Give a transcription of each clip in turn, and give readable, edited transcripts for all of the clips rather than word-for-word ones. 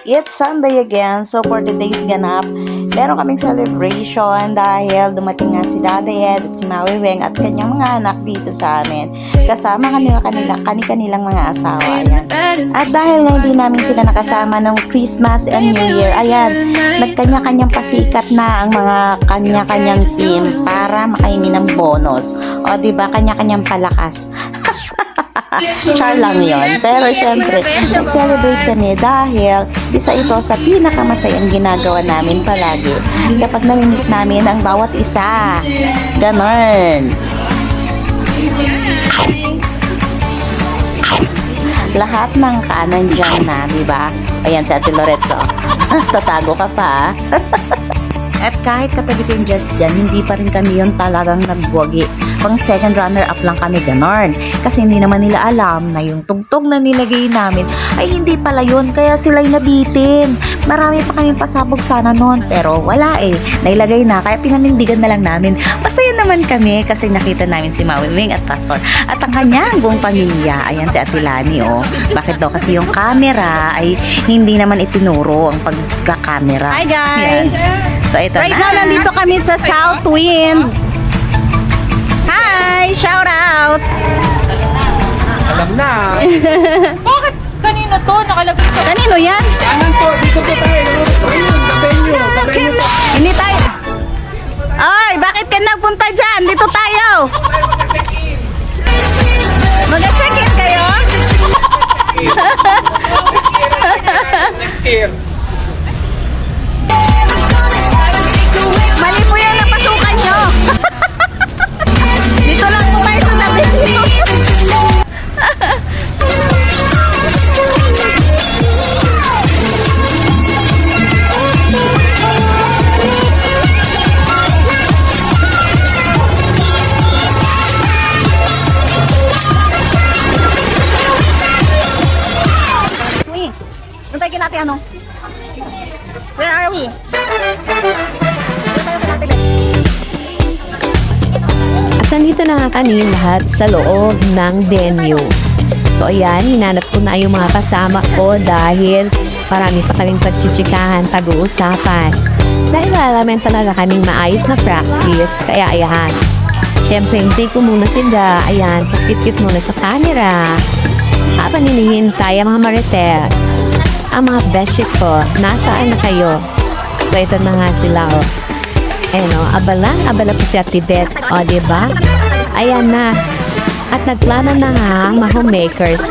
It's Sunday again, so for today's ganap, meron kaming celebration dahil dumating nga si Daddy Ed at si Maui Weng at kanyang mga anak dito sa amin. Kasama kanilang mga asawa. Ayan. At dahil na hindi namin sila nakasama nung Christmas and New Year, ayan, nagkanya-kanyang pasikat na ang mga kanya-kanyang team para makahingi ng bonus. O diba, kanya-kanyang palakas. Char lang yun. Pero syempre, nag-celebrate kami dahil isa ito sa pinakamasayang ginagawa namin palagi. Kapag namimiss namin ang bawat isa. Ganon. Lahat ng kanan dyan na, diba? Ayan si Ate Loretso. Tatago ka pa. At kahit katabi ko yung Jets dyan, hindi pa rin kami yun talagang nagwagi. Pang second runner-up lang kami, ganon. Kasi hindi naman nila alam na yung tugtog na nilagay namin ay hindi pala yun, kaya sila'y nabitin. Marami pa kaming pasabog sana noon, pero wala eh. Nailagay na, kaya pinanindigan na lang namin. Masaya naman kami kasi nakita namin si Maui Weng at Pastor at ang kanyang buong pamilya. Ayan si Ate Lani, oh. Bakit daw kasi yung camera ay hindi naman itinuro ang pagka-camera. Hi guys! Yan. So ito Right na. now, nandito kami sa Southwind. Hi! Shout out! Alam na. Bakit? Kanino to? Nakalagay sa... Kanino yan? Anan po, dito po tayo. Ayun, kapenyo po. Hindi tayo. Ay, bakit ka nagpunta dyan? Dito tayo. Mag-check-in kayo? Next year. Mali po yan, napasukan nyo. Dito lang po tayo sa tabi nyo. Nantay natin ano? Where are we? At nandito na nga kami lahat sa loob ng venue. So ayan, hinanap ko na yung mga kasama ko dahil marami pa kaming pagchichikahan, pag-uusapan. Dahil alamin talaga kaming maayos na practice, kaya ayan. Siyempre, hintay ko muna sila. Ayan, pagkit-kit muna sa camera. Habang hinihintay ang mga marites, ang mga beshi ko, nasaan na kayo? So ito na nga sila, oh. Abala po si Ate Beth. O, diba? Ayan na. At nagplano na nga ang mga homemakers.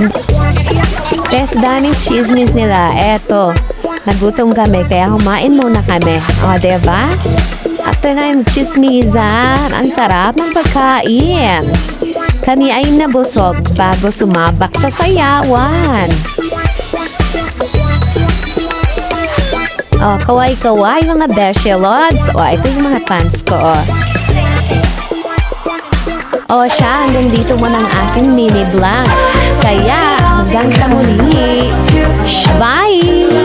Test daming chismis nila. Eto, nagutom kami, kaya humain muna kami. O, diba? After na yung chismisan, ang sarap ng pagkain. Kami ay nabusog bago sumabak sa sayawan. Oh, kaway-kaway mga Beshi Lods. Oh, ito yung mga fans ko. Oh, siya, hanggang dito mo ng aking mini vlog. Kaya, hanggang sa muli. Bye!